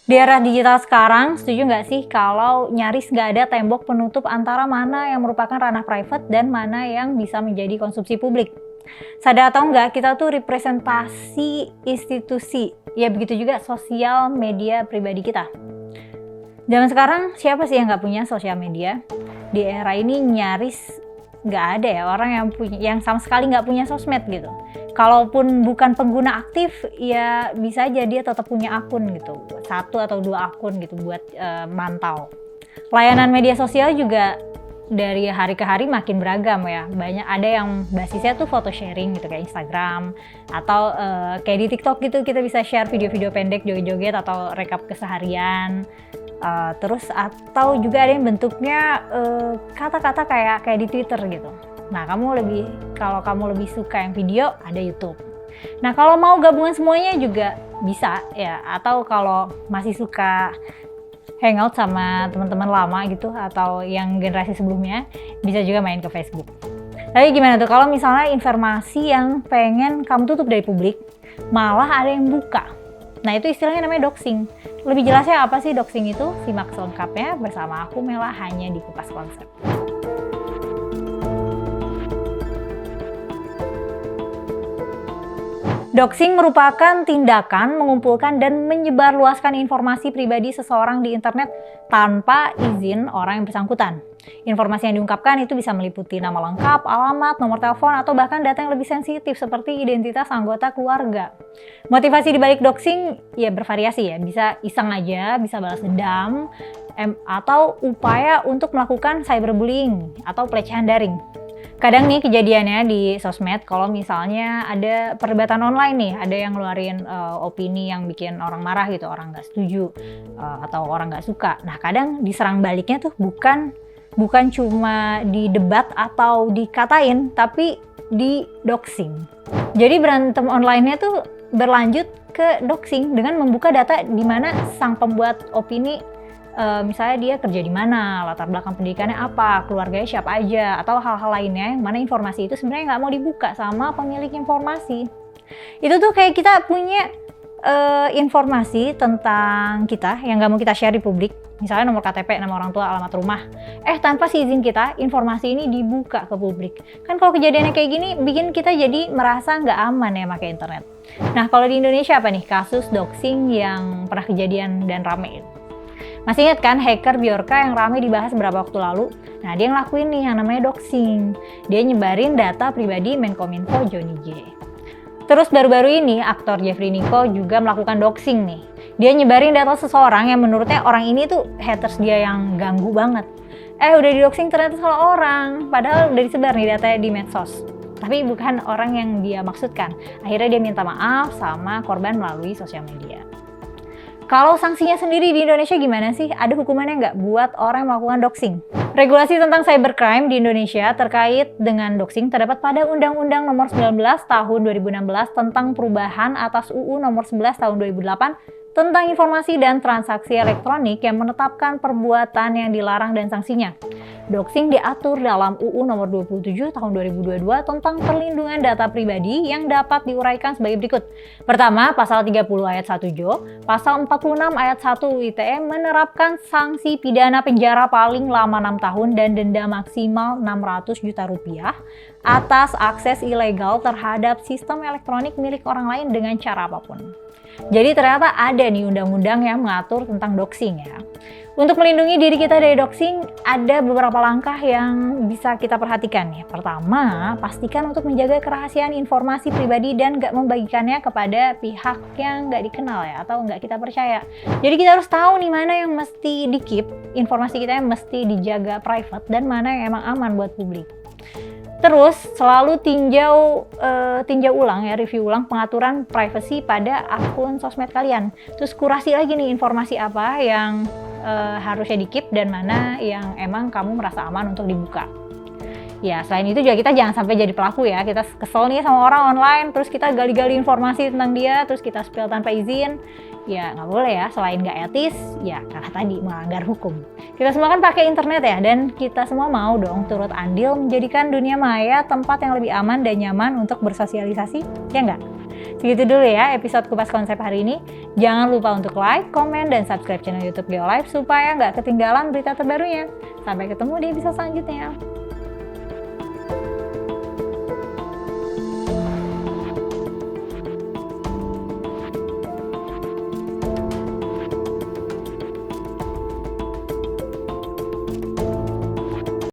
Di era digital sekarang, setuju nggak sih kalau nyaris nggak ada tembok penutup antara mana yang merupakan ranah private dan mana yang bisa menjadi konsumsi publik? Sadar atau enggak, kita tuh representasi institusi. Ya begitu juga sosial media pribadi kita. Zaman sekarang siapa sih yang nggak punya sosial media? Di era ini nyaris nggak ada ya orang yang sama sekali nggak punya sosmed gitu. Kalaupun bukan pengguna aktif, ya bisa aja dia tetap punya akun gitu, 1 atau 2 akun gitu buat mantau. Layanan media sosial juga dari hari ke hari makin beragam ya. Banyak ada yang basisnya tuh foto sharing gitu kayak Instagram atau kayak di TikTok gitu kita bisa share video-video pendek joget-joget atau rekap keseharian. Terus atau juga ada yang bentuknya kata-kata kayak di Twitter gitu. Nah, kalau kamu lebih suka yang video, ada YouTube. Nah, kalau mau gabungan semuanya juga bisa ya. Atau kalau masih suka hangout sama teman-teman lama gitu atau yang generasi sebelumnya, bisa juga main ke Facebook. Tapi gimana tuh kalau misalnya informasi yang pengen kamu tutup dari publik, malah ada yang buka. Nah, itu istilahnya namanya doxing. Lebih jelasnya apa sih doxing itu? Simak selengkapnya bersama aku Mela hanya di Kupas Konsep. Doxing merupakan tindakan mengumpulkan dan menyebarluaskan informasi pribadi seseorang di internet tanpa izin orang yang bersangkutan. Informasi yang diungkapkan itu bisa meliputi nama lengkap, alamat, nomor telepon, atau bahkan data yang lebih sensitif seperti identitas anggota keluarga. Motivasi dibalik doxing ya bervariasi ya, bisa iseng aja, bisa balas dendam, atau upaya untuk melakukan cyberbullying atau pelecehan daring. Kadang nih kejadiannya di sosmed kalau misalnya ada perdebatan online nih, ada yang ngeluarin opini yang bikin orang marah gitu, orang nggak setuju atau orang nggak suka. Nah, kadang diserang baliknya tuh bukan cuma di debat atau dikatain, tapi di doxing. Jadi berantem online-nya tuh berlanjut ke doxing dengan membuka data di mana sang pembuat opini misalnya dia kerja di mana, latar belakang pendidikannya apa, keluarganya siapa aja, atau hal-hal lainnya yang mana informasi itu sebenarnya nggak mau dibuka sama pemilik informasi. Itu tuh kayak kita punya informasi tentang kita yang nggak mau kita share di publik, misalnya nomor KTP, nama orang tua, alamat rumah. Tanpa izin kita, informasi ini dibuka ke publik. Kan kalau kejadiannya kayak gini, bikin kita jadi merasa nggak aman ya pakai internet. Nah, kalau di Indonesia apa nih kasus doxing yang pernah kejadian dan rame? Masih ingat kan hacker Bjorka yang ramai dibahas beberapa waktu lalu? Nah, dia ngelakuin nih yang namanya doxing. Dia nyebarin data pribadi Menkominfo Johnny J. Terus baru-baru ini aktor Jeffrey Nicole juga melakukan doxing nih. Dia nyebarin data seseorang yang menurutnya orang ini tuh haters dia yang ganggu banget. Udah di doxing ternyata salah orang. Padahal udah disebar nih datanya di medsos. Tapi bukan orang yang dia maksudkan. Akhirnya dia minta maaf sama korban melalui sosial media. Kalau sanksinya sendiri di Indonesia gimana sih? Ada hukumannya nggak buat orang yang melakukan doxing? Regulasi tentang cybercrime di Indonesia terkait dengan doxing terdapat pada Undang-Undang Nomor 19 Tahun 2016 tentang perubahan atas UU Nomor 11 Tahun 2008 tentang informasi dan transaksi elektronik yang menetapkan perbuatan yang dilarang dan sanksinya. Doxing diatur dalam UU Nomor 27 Tahun 2022 tentang perlindungan data pribadi yang dapat diuraikan sebagai berikut. Pertama, Pasal 30 Ayat 1 Jo, Pasal 46 Ayat 1 ITE menerapkan sanksi pidana penjara paling lama 6 tahun dan denda maksimal 600 juta rupiah atas akses ilegal terhadap sistem elektronik milik orang lain dengan cara apapun. Jadi ternyata ada nih undang-undang yang mengatur tentang doxing ya. Untuk melindungi diri kita dari doxing, ada beberapa langkah yang bisa kita perhatikan ya. Pertama, pastikan untuk menjaga kerahasiaan informasi pribadi dan nggak membagikannya kepada pihak yang nggak dikenal ya, atau nggak kita percaya. Jadi kita harus tahu nih mana yang mesti di-keep, informasi kita yang mesti dijaga private, dan mana yang emang aman buat publik. Terus selalu tinjau ulang ya, review ulang pengaturan privacy pada akun sosmed kalian. Terus kurasi lagi nih informasi apa yang harusnya di-keep dan mana yang emang kamu merasa aman untuk dibuka. Ya, selain itu juga kita jangan sampai jadi pelaku ya. Kita kesel nih sama orang online, terus kita gali-gali informasi tentang dia, terus kita spill tanpa izin. Ya nggak boleh ya, selain nggak etis, ya karena tadi melanggar hukum. Kita semua kan pakai internet ya, dan kita semua mau dong turut andil menjadikan dunia maya tempat yang lebih aman dan nyaman untuk bersosialisasi, ya nggak? Segitu dulu ya episode Kupas Konsep hari ini. Jangan lupa untuk like, komen, dan subscribe channel YouTube Geolife supaya nggak ketinggalan berita terbarunya. Sampai ketemu di episode selanjutnya.